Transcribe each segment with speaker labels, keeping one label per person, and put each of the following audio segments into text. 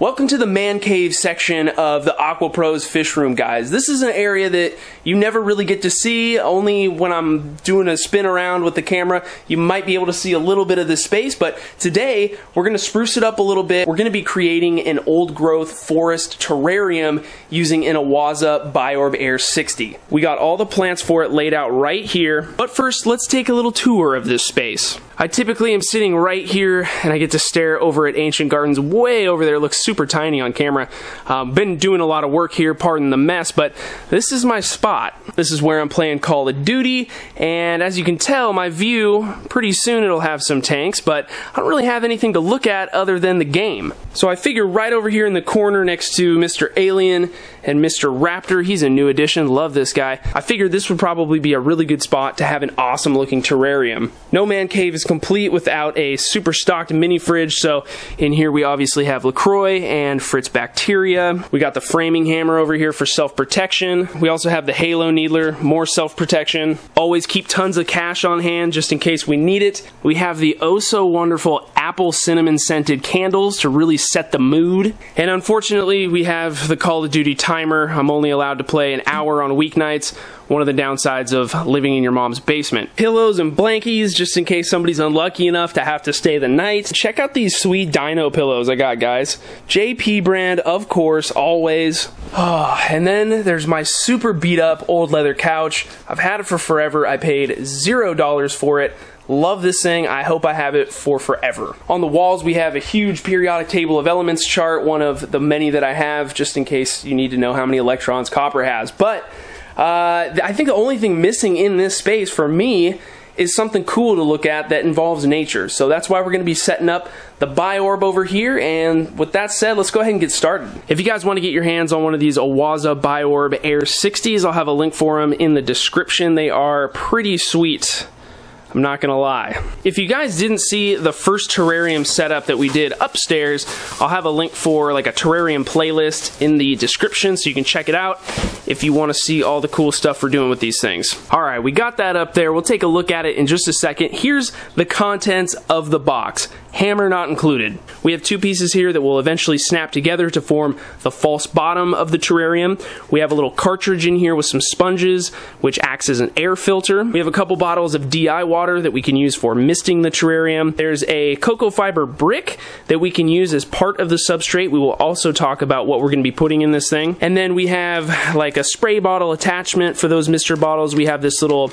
Speaker 1: Welcome to the man cave section of the AQUAPROS fish room, guys. This is an area that you never really get to see. Only when I'm doing a spin around with the camera, you might be able to see a little bit of this space, but today we're going to spruce it up a little bit. We're going to be creating an old growth forest terrarium using an Oase biOrb Air 60. We got all the plants for it laid out right here, but first let's take a little tour of this space. I typically am sitting right here and I get to stare over at Ancient Gardens way over there. It looks super tiny on camera. Been doing a lot of work here, pardon the mess, but this is my spot. This is where I'm playing Call of Duty, and as you can tell, my view, pretty soon it'll have some tanks, but I don't really have anything to look at other than the game. So I figure right over here in the corner next to Mr. Alien and Mr. Raptor, he's a new addition, love this guy. I figured this would probably be a really good spot to have an awesome looking terrarium. No man cave is complete without a super stocked mini fridge, so in here we obviously have LaCroix and Fritz bacteria. We got the framing hammer over here for self-protection. We also have the Halo needler, more self-protection. Always keep tons of cash on hand just in case we need it. We have the oh so wonderful apple cinnamon scented candles to really set the mood. And unfortunately we have the Call of Duty timer. I'm only allowed to play an hour on weeknights. One of the downsides of living in your mom's basement. Pillows and blankies just in case somebody's unlucky enough to have to stay the night. Check out these sweet dino pillows I got, guys. JP brand, of course, always. Oh, and then there's my super beat up old leather couch. I've had it for forever. I paid $0 for it. Love this thing. I hope I have it for forever. On the walls we have a huge periodic table of elements chart, one of the many that I have just in case you need to know how many electrons copper has. But I think the only thing missing in this space for me is something cool to look at that involves nature. So that's why we're going to be setting up the biOrb over here, and with that said, let's go ahead and get started. If you guys want to get your hands on one of these Oase biOrb Air 60s, I'll have a link for them in the description. They are pretty sweet. I'm not gonna lie. If you guys didn't see the first terrarium setup that we did upstairs, I'll have a link for like a terrarium playlist in the description so you can check it out if you want to see all the cool stuff we're doing with these things. Alright, we got that up there. We'll take a look at it in just a second. Here's the contents of the box. Hammer not included. We have two pieces here that will eventually snap together to form the false bottom of the terrarium. We have a little cartridge in here with some sponges, which acts as an air filter. We have a couple bottles of DI water that we can use for misting the terrarium. There's a cocoa fiber brick that we can use as part of the substrate. We will also talk about what we're going to be putting in this thing. And then we have like a spray bottle attachment for those Mr. bottles. We have this little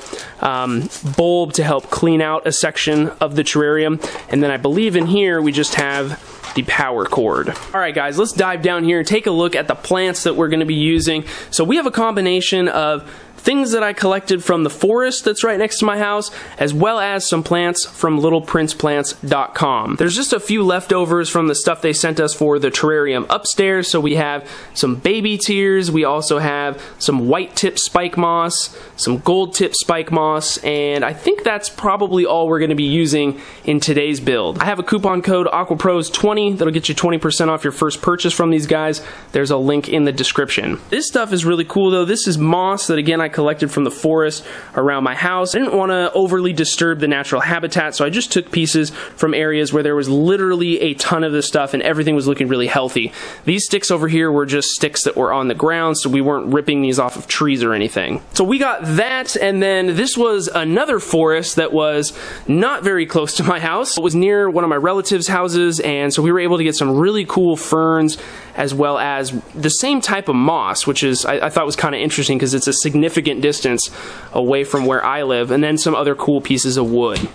Speaker 1: bulb to help clean out a section of the terrarium. And then I believe in here we just have the power cord. Alright guys, let's dive down here and take a look at the plants that we're going to be using. So we have a combination of things that I collected from the forest that's right next to my house, as well as some plants from littleprinceplants.com. There's just a few leftovers from the stuff they sent us for the terrarium upstairs, so we have some baby tears, we also have some white tip spike moss, some gold tip spike moss, and I think that's probably all we're going to be using in today's build. I have a coupon code AQUAPROS20 that'll get you 20% off your first purchase from these guys. There's a link in the description. This stuff is really cool though. This is moss that again I collected from the forest around my house. I didn't want to overly disturb the natural habitat, so I just took pieces from areas where there was literally a ton of this stuff and everything was looking really healthy. These sticks over here were just sticks that were on the ground, so we weren't ripping these off of trees or anything. So we got that, and then this was another forest that was not very close to my house. It was near one of my relatives' houses, and so we were able to get some really cool ferns as well as the same type of moss, which is I thought was kind of interesting because it's a significant distance away from where I live, and then some other cool pieces of wood.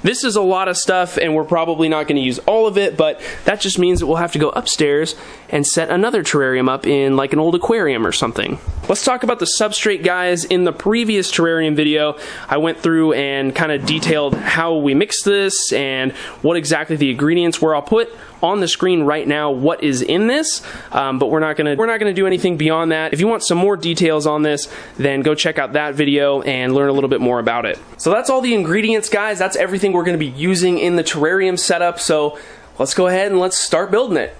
Speaker 1: This is a lot of stuff and we're probably not going to use all of it, but that just means that we'll have to go upstairs and set another terrarium up in like an old aquarium or something. Let's talk about the substrate, guys. In the previous terrarium video, I went through and kind of detailed how we mix this and what exactly the ingredients were. I'll put on the screen right now what is in this, but we're not gonna do anything beyond that. If you want some more details on this, then go check out that video and learn a little bit more about it. So that's all the ingredients, guys. That's everything we're gonna be using in the terrarium setup. So let's go ahead and let's start building it.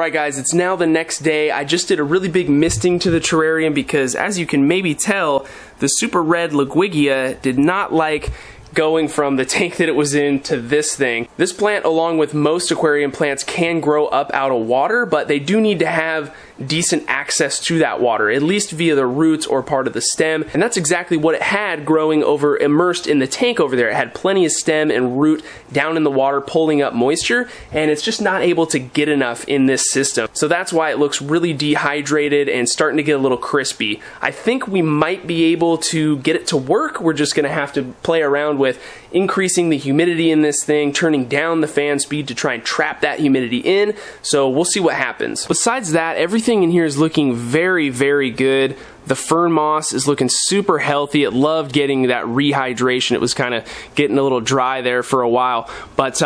Speaker 1: Alright guys, it's now the next day. I just did a really big misting to the terrarium because, as you can maybe tell, the super red Liguigia did not like going from the tank that it was in to this thing. This plant, along with most aquarium plants, can grow up out of water, but they do need to have decent access to that water, at least via the roots or part of the stem, and that's exactly what it had growing over immersed in the tank over there. It had plenty of stem and root down in the water pulling up moisture, and it's just not able to get enough in this system. So that's why it looks really dehydrated and starting to get a little crispy. I think we might be able to get it to work. We're just going to have to play around with increasing the humidity in this thing, turning down the fan speed to try and trap that humidity in, so we'll see what happens. Besides that, everything in here is looking very, very good. The fern moss is looking super healthy. It loved getting that rehydration. It was kind of getting a little dry there for a while. But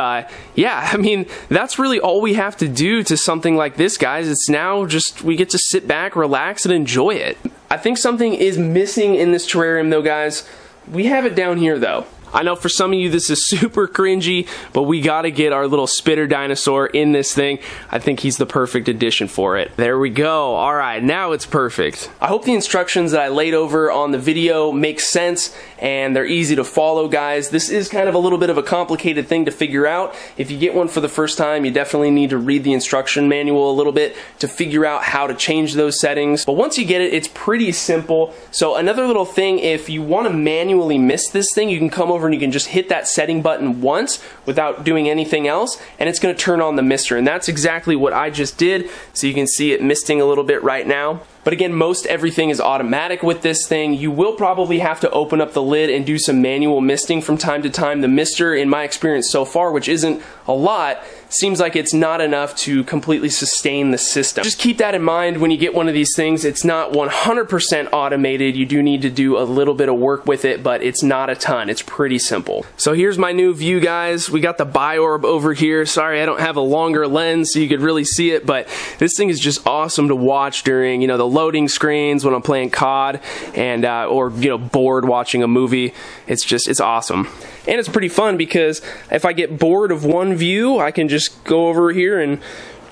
Speaker 1: yeah, I mean, that's really all we have to do to something like this, guys. It's now just, we get to sit back, relax, and enjoy it. I think something is missing in this terrarium though, guys. We have it down here though. I know for some of you this is super cringy, but we gotta get our little spitter dinosaur in this thing. I think he's the perfect addition for it. There we go. Alright, now it's perfect. I hope the instructions that I laid over on the video make sense and they're easy to follow, guys. This is kind of a little bit of a complicated thing to figure out. If you get one for the first time, you definitely need to read the instruction manual a little bit to figure out how to change those settings. But once you get it, it's pretty simple. So another little thing, if you want to manually mist this thing, you can come over and you can just hit that setting button once without doing anything else, and it's going to turn on the mister, and that's exactly what I just did. So you can see it misting a little bit right now. But again, most everything is automatic with this thing. You will probably have to open up the lid and do some manual misting from time to time. The mister, in my experience so far, which isn't a lot, seems like it's not enough to completely sustain the system. Just keep that in mind when you get one of these things. It's not 100% automated. You do need to do a little bit of work with it, but it's not a ton. It's pretty simple. So here's my new view, guys. We got the biOrb over here. Sorry I don't have a longer lens so you could really see it, but this thing is just awesome to watch during, you know, the loading screens when I'm playing COD and or, you know, bored watching a movie. It's awesome. And it's pretty fun because if I get bored of one view, I can just go over here and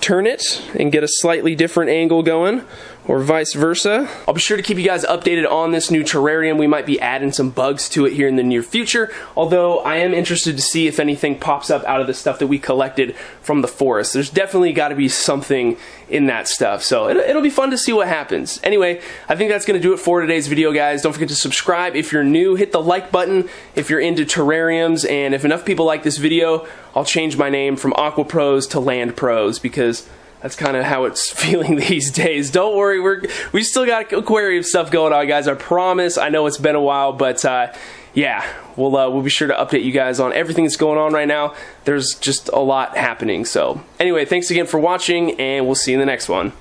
Speaker 1: turn it and get a slightly different angle going, or vice versa. I'll be sure to keep you guys updated on this new terrarium. We might be adding some bugs to it here in the near future, although I am interested to see if anything pops up out of the stuff that we collected from the forest. There's definitely got to be something in that stuff, so it'll be fun to see what happens. Anyway, I think that's going to do it for today's video, guys. Don't forget to subscribe if you're new. Hit the like button if you're into terrariums, and if enough people like this video, I'll change my name from AQUAPROS to Land Pros, because that's kind of how it's feeling these days. Don't worry, we still got aquarium stuff going on, guys. I promise. I know it's been a while, but yeah, we'll be sure to update you guys on everything that's going on right now. There's just a lot happening. So anyway, thanks again for watching, and we'll see you in the next one.